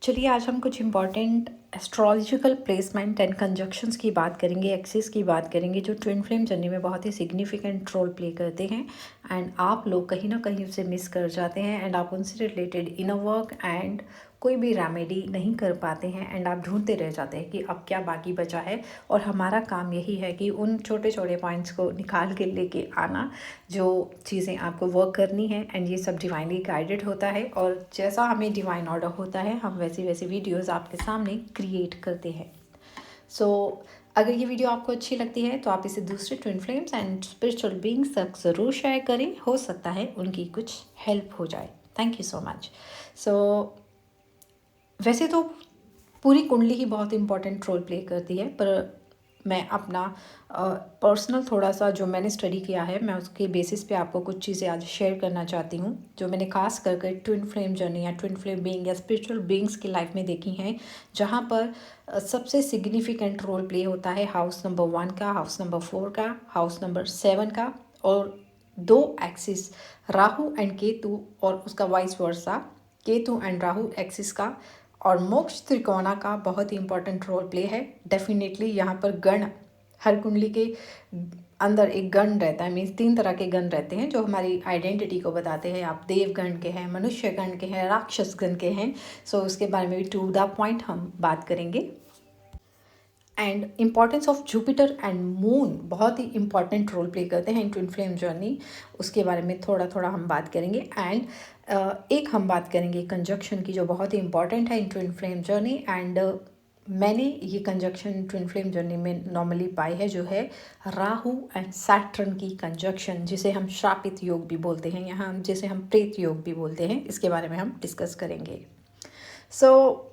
चलिए आज हम कुछ important astrological placement and conjunctions की बात करेंगे, एक्सिस की बात करेंगे जो ट्विन फ्लेम जर्नी में बहुत ही सिग्निफिकेंट रोल प्ले करते हैं एंड आप लोग कहीं ना कहीं उसे मिस कर जाते हैं एंड आप उनसे रिलेटेड इनर वर्क एंड कोई भी रेमेडी नहीं कर पाते हैं एंड आप ढूंढते रह जाते हैं कि अब क्या बाकी बचा है। और हमारा काम यही है कि उन छोटे छोटे पॉइंट्स को निकाल के लेके आना, जो चीज़ें आपको वर्क करनी है एंड ये सब डिवाइनली गाइडेड होता है और जैसा हमें डिवाइन ऑर्डर होता है हम वैसी वैसी वीडियोस आपके सामने क्रिएट करते हैं। सो अगर ये वीडियो आपको अच्छी लगती है तो आप इसे दूसरे twin flames and spiritual beings तक ज़रूर शेयर करें, हो सकता है उनकी कुछ हेल्प हो जाए। Thank you so much. So वैसे तो पूरी कुंडली ही बहुत इम्पॉर्टेंट रोल प्ले करती है, पर मैं अपना पर्सनल थोड़ा सा जो मैंने स्टडी किया है मैं उसके बेसिस पे आपको कुछ चीज़ें आज शेयर करना चाहती हूँ जो मैंने खास करके ट्विन फ्लेम जर्नी या ट्विन फ्लेम बीइंग या स्पिरिचुअल बीइंग्स की लाइफ में देखी हैं, जहाँ पर सबसे सिग्निफिकेंट रोल प्ले होता है हाउस नंबर 1 का, हाउस नंबर 4 का, हाउस नंबर 7 का और 2 एक्सिस राहु एंड केतु और उसका vice versa Ketu and Rahu axis का और मोक्ष त्रिकोणा का बहुत ही इंपॉर्टेंट रोल प्ले है। डेफिनेटली यहाँ पर गण, हर कुंडली के अंदर एक गण रहता है, मीन्स 3 तरह के गण रहते हैं जो हमारी आइडेंटिटी को बताते हैं। आप देव गण के हैं, मनुष्य गण के हैं, राक्षस गण के हैं। सो उसके बारे में भी टू द पॉइंट हम बात करेंगे। And importance of Jupiter and moon बहुत ही इंपॉर्टेंट रोल प्ले करते हैं इन ट्विन फ्लेम जर्नी, उसके बारे में थोड़ा थोड़ा हम बात करेंगे। एंड एक हम बात करेंगे कंजक्शन की जो बहुत ही इंपॉर्टेंट है इन ट्विन फ्लेम जर्नी एंड मैंने ये कंजक्शन ट्विन फ्लेम जर्नी में नॉर्मली पाई है, जो है राहु एंड सैटर्न की कंजक्शन, जिसे हम श्रापित योग भी बोलते हैं, यहाँ जिसे हम प्रेत योग भी बोलते हैं। इसके बारे में हम डिस्कस करेंगे। सो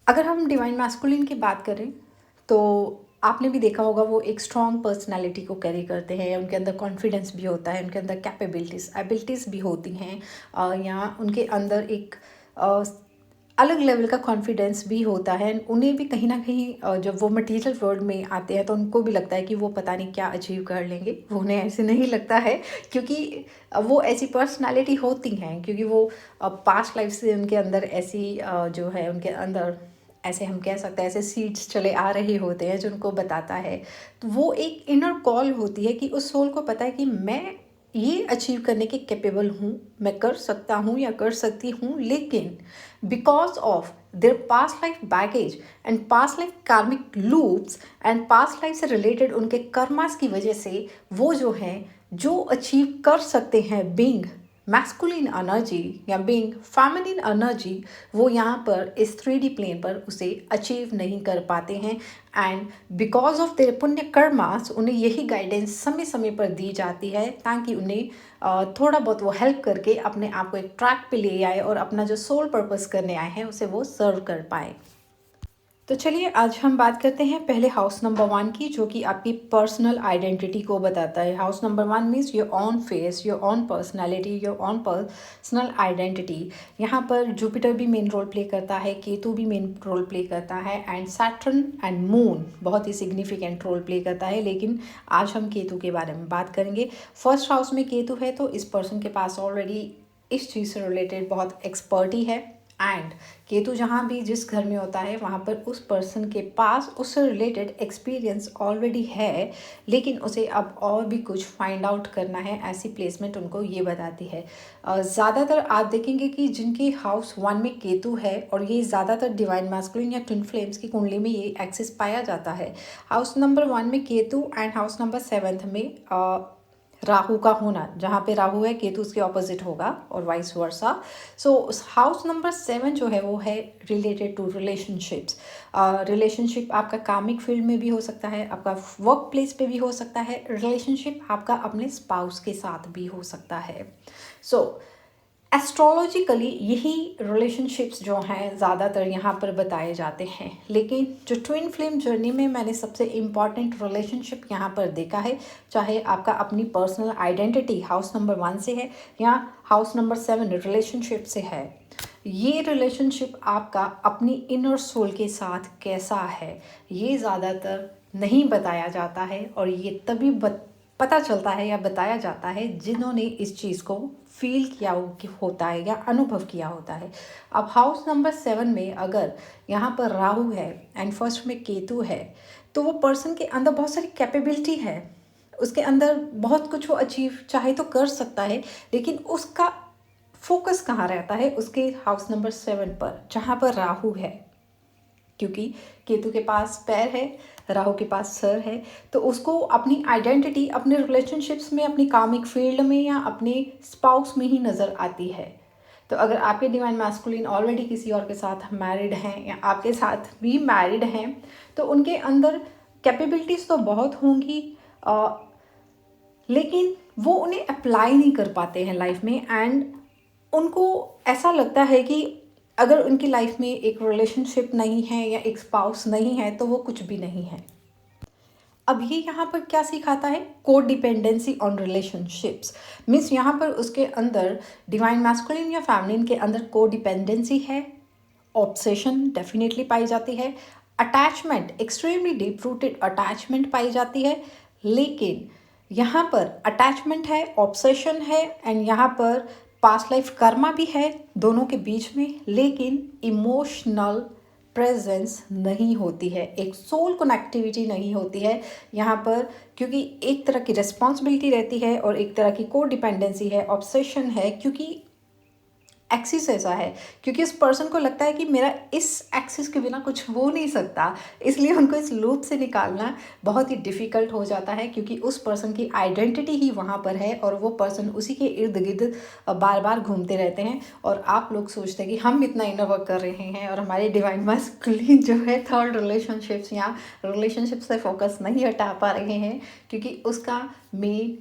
अगर हम डिवाइन मैस्कुलिन की बात करें तो आपने भी देखा होगा वो एक स्ट्रॉन्ग पर्सनालिटी को कैरी करते हैं, उनके अंदर कॉन्फिडेंस भी होता है, उनके अंदर एबिलिटीज़ भी होती हैं, या उनके अंदर एक अलग लेवल का कॉन्फिडेंस भी होता है। उन्हें भी कहीं ना कहीं जब वो मटेरियल वर्ल्ड में आते हैं तो उनको भी लगता है कि वो पता नहीं क्या अचीव कर लेंगे। वो उन्हें ऐसे नहीं लगता है, क्योंकि वो ऐसी पर्सनालिटी होती हैं, क्योंकि वो पास्ट लाइफ से उनके अंदर ऐसी जो है उनके अंदर ऐसे हम कह सकते हैं ऐसे सीड्स चले आ रहे होते हैं जो उनको बताता है। तो वो एक इनर कॉल होती है कि उस सोल को पता है कि मैं ये अचीव करने के कैपेबल हूँ, मैं कर सकता हूँ या कर सकती हूँ, लेकिन because of their past life baggage and past life कार्मिक लूप्स एंड पास्ट लाइफ से रिलेटेड उनके कर्मास की वजह से वो जो है जो अचीव कर सकते हैं बीइंग मैस्कुलिन एनर्जी या बीइंग फेमिनिन एनर्जी, वो यहाँ पर इस 3D प्लेन पर उसे अचीव नहीं कर पाते हैं। एंड बिकॉज ऑफ देयर पुण्य कर्मास उन्हें यही गाइडेंस समय समय पर दी जाती है ताकि उन्हें थोड़ा बहुत वो हेल्प करके अपने आप को एक ट्रैक पे ले आए और अपना जो सोल पर्पस करने आए हैं उसे वो सर्व कर पाए। तो चलिए आज हम बात करते हैं पहले हाउस नंबर 1 की, जो कि आपकी पर्सनल आइडेंटिटी को बताता है। House number 1 means your on face, your on personality, your on personal identity. यहाँ पर जुपिटर भी मेन रोल प्ले करता है, केतु भी मेन रोल प्ले करता है एंड सैटर्न एंड मून बहुत ही सिग्निफिकेंट रोल प्ले करता है। लेकिन आज हम केतु के बारे में बात करेंगे। फर्स्ट हाउस में केतु है तो इस पर्सन के पास ऑलरेडी इस चीज़ से रिलेटेड बहुत एक्सपर्टी है एंड केतु जहाँ भी जिस घर में होता है वहाँ पर उस पर्सन के पास उससे रिलेटेड एक्सपीरियंस ऑलरेडी है, लेकिन उसे अब और भी कुछ फाइंड आउट करना है। ऐसी प्लेसमेंट उनको ये बताती है। ज़्यादातर आप देखेंगे कि जिनकी हाउस 1 में केतु है, और ये ज़्यादातर डिवाइन मैस्कुलिन या ट्विन फ्लेम्स की कुंडली में ये एक्सेस पाया जाता है। हाउस नंबर 1 में केतु एंड हाउस नंबर 7 में राहु का होना, जहाँ पे राहु है केतु उसके ऑपोजिट होगा और वाइस वर्सा। सो हाउस नंबर 7 जो है वो है रिलेटेड टू रिलेशनशिप्स। रिलेशनशिप आपका कामिक फील्ड में भी हो सकता है, आपका वर्क प्लेस पे भी हो सकता है, रिलेशनशिप आपका अपने स्पाउस के साथ भी हो सकता है। सो एस्ट्रोलॉजिकली यही रिलेशनशिप्स जो हैं ज़्यादातर यहाँ पर बताए जाते हैं, लेकिन जो ट्विन फ्लेम जर्नी में मैंने सबसे इम्पॉर्टेंट रिलेशनशिप यहाँ पर देखा है, चाहे आपका अपनी पर्सनल आइडेंटिटी हाउस नंबर 1 से है या हाउस नंबर 7 रिलेशनशिप से है, ये रिलेशनशिप आपका अपनी इनर सोल के साथ कैसा है ये ज़्यादातर नहीं बताया जाता है। और ये तभी पता चलता है या बताया जाता है जिन्होंने इस चीज़ को फील किया होता है या अनुभव किया होता है। अब हाउस नंबर 7 में अगर यहाँ पर राहु है एंड फर्स्ट में केतु है, तो वो पर्सन के अंदर बहुत सारी कैपेबिलिटी है, उसके अंदर बहुत कुछ वो अचीव चाहे तो कर सकता है, लेकिन उसका फोकस कहाँ रहता है? उसके हाउस नंबर 7 पर, जहाँ पर राहु है। क्योंकि केतु के पास पैर है, राहु के पास सर है, तो उसको अपनी आइडेंटिटी अपने रिलेशनशिप्स में, अपनी कामिक फील्ड में या अपने स्पाउस में ही नज़र आती है। तो अगर आपके डिवाइन मैस्कुलिन ऑलरेडी किसी और के साथ मैरिड हैं या आपके साथ भी मैरिड हैं, तो उनके अंदर कैपेबिलिटीज़ तो बहुत होंगी, लेकिन वो उन्हें अप्लाई नहीं कर पाते हैं लाइफ में। एंड उनको ऐसा लगता है कि अगर उनकी लाइफ में एक रिलेशनशिप नहीं है या एक स्पाउस नहीं है तो वो कुछ भी नहीं है। अब ये यहाँ पर क्या सिखाता है? को डिपेंडेंसी ऑन रिलेशनशिप्स। मीन्स यहाँ पर उसके अंदर डिवाइन मैस्कुलिन या फेमिनिन के अंदर को डिपेंडेंसी है, ऑब्सेशन डेफिनेटली पाई जाती है, attachment, extremely deep rooted attachment पाई जाती है। लेकिन यहाँ पर अटैचमेंट है, ऑब्सेशन है एंड यहाँ पर पास्ट लाइफ कर्मा भी है दोनों के बीच में, लेकिन इमोशनल प्रेजेंस नहीं होती है, एक सोल कनेक्टिविटी नहीं होती है यहाँ पर, क्योंकि एक तरह की रिस्पॉन्सिबिलिटी रहती है और एक तरह की को डिपेंडेंसी है, ऑब्सेशन है, क्योंकि एक्सिस ऐसा है, क्योंकि इस पर्सन को लगता है कि मेरा इस एक्सिस के बिना कुछ हो नहीं सकता, इसलिए उनको इस लूप से निकालना बहुत ही डिफ़िकल्ट हो जाता है, क्योंकि उस पर्सन की आइडेंटिटी ही वहाँ पर है और वो पर्सन उसी के इर्द गिर्द बार बार घूमते रहते हैं। और आप लोग सोचते हैं कि हम इतना इनर वर्क कर रहे हैं और हमारे डिवाइन मैस्कुलिन जो है थर्ड रिलेशनशिप्स या रिलेशनशिप से फोकस नहीं हटा पा रहे हैं, क्योंकि उसका मेन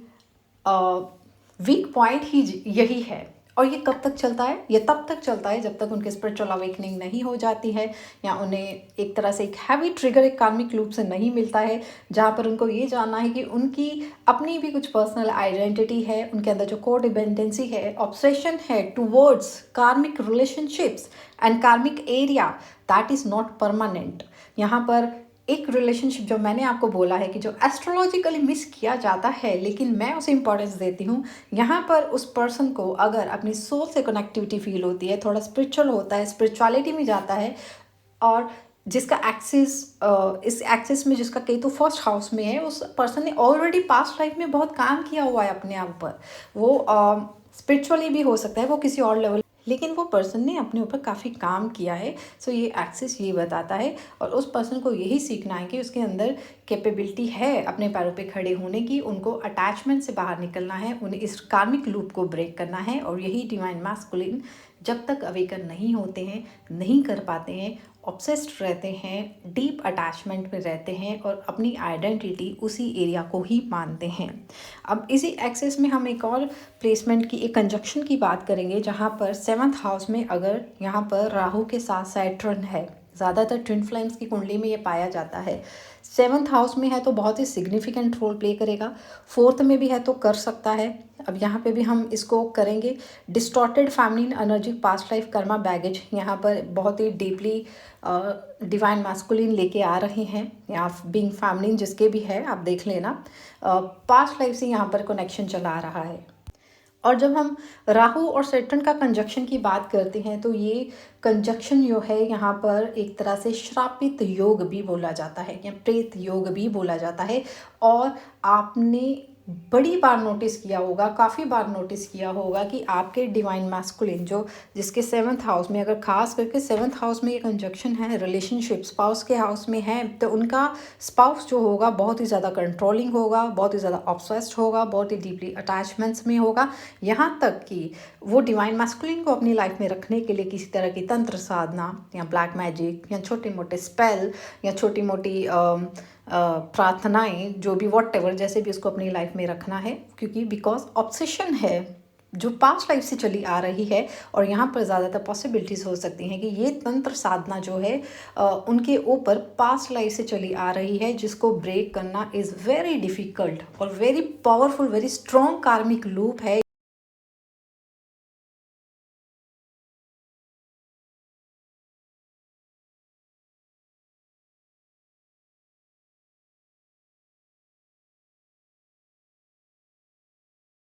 वीक पॉइंट ही यही है। और ये कब तक चलता है? ये तब तक चलता है जब तक उनके स्पिरिचुअल अवेकनिंग नहीं हो जाती है या उन्हें एक तरह से एक हैवी ट्रिगर, एक कार्मिक लूप से नहीं मिलता है, जहाँ पर उनको ये जानना है कि उनकी अपनी भी कुछ पर्सनल आइडेंटिटी है, उनके अंदर जो को डिपेंडेंसी है, ऑब्सेशन है टूवर्ड्स कार्मिक रिलेशनशिप्स एंड कार्मिक area, that is not permanent. यहाँ पर एक रिलेशनशिप जो मैंने आपको बोला है कि जो एस्ट्रोलॉजिकली मिस किया जाता है, लेकिन मैं उसे इंपॉर्टेंस देती हूँ। यहाँ पर उस पर्सन को अगर अपनी सोल से कनेक्टिविटी फील होती है, थोड़ा स्पिरिचुअल होता है, स्पिरिचुअलिटी में जाता है, और जिसका एक्सिस इस एक्सिस में जिसका केतु फर्स्ट हाउस में है, उस पर्सन ने ऑलरेडी पास्ट लाइफ में बहुत काम किया हुआ है अपने आप पर। वो स्पिरिचुअली भी हो सकता है, वो किसी और लेवल, लेकिन वो पर्सन ने अपने ऊपर काफ़ी काम किया है। सो ये एक्सिस ये बताता है, और उस पर्सन को यही सीखना है कि उसके अंदर कैपेबिलिटी है अपने पैरों पे खड़े होने की, उनको अटैचमेंट से बाहर निकलना है, उन्हें इस कार्मिक लूप को ब्रेक करना है। और यही डिवाइन मैस्कुलिन जब तक अवेकन नहीं होते हैं, नहीं कर पाते हैं, ऑब्सेस्ड रहते हैं, डीप अटैचमेंट में रहते हैं और अपनी आइडेंटिटी उसी एरिया को ही मानते हैं। अब इसी एक्सेस में हम एक और प्लेसमेंट की, एक कंजक्शन की बात करेंगे, जहाँ पर 7th हाउस में अगर यहाँ पर राहु के साथ सैटर्न है, ज़्यादातर ट्विन फ्लेम्स की कुंडली में ये पाया जाता है। 7th हाउस में है तो बहुत ही सिग्निफिकेंट रोल प्ले करेगा, 4th में भी है तो कर सकता है। अब यहाँ पे भी हम इसको करेंगे distorted फैमिलिन energy, past life Karma baggage, यहाँ पर बहुत ही डीपली डिवाइन मैस्कुलिन लेके आ रहे हैं, या बीइंग फैमिलिन जिसके भी है आप देख लेना, पास्ट लाइफ से यहाँ पर कनेक्शन चला आ रहा है। और जब हम राहु और सैटर्न का कंजक्शन की बात करते हैं तो ये कंजक्शन जो है यहाँ पर एक तरह से श्रापित योग भी बोला जाता है या प्रेत योग भी बोला जाता है। और आपने बड़ी बार नोटिस किया होगा, काफ़ी बार नोटिस किया होगा कि आपके डिवाइन मैस्कुलिन जो जिसके 7th हाउस में, अगर खास करके 7th हाउस में ये कंजक्शन है, रिलेशनशिप स्पाउस के हाउस में है, तो उनका स्पाउस जो होगा बहुत ही ज़्यादा कंट्रोलिंग होगा, बहुत ही ज़्यादा ऑब्सेस्ड होगा, बहुत ही डीपली अटैचमेंट्स में होगा, यहाँ तक कि वो डिवाइन मैस्कुलिन को अपनी लाइफ में रखने के लिए किसी तरह की तंत्र साधना या ब्लैक मैजिक या छोटे मोटे स्पेल या छोटी मोटी प्रार्थनाएं, जो भी वॉट एवर, जैसे भी उसको अपनी लाइफ में रखना है, क्योंकि बिकॉज ऑब्सेशन है जो पास्ट लाइफ से चली आ रही है। और यहाँ पर ज़्यादातर पॉसिबिलिटीज़ हो सकती हैं कि ये तंत्र साधना जो है उनके ऊपर पास्ट लाइफ से चली आ रही है, जिसको ब्रेक करना इज़ वेरी डिफ़िकल्ट और वेरी पावरफुल, वेरी स्ट्रॉन्ग कार्मिक लूप है।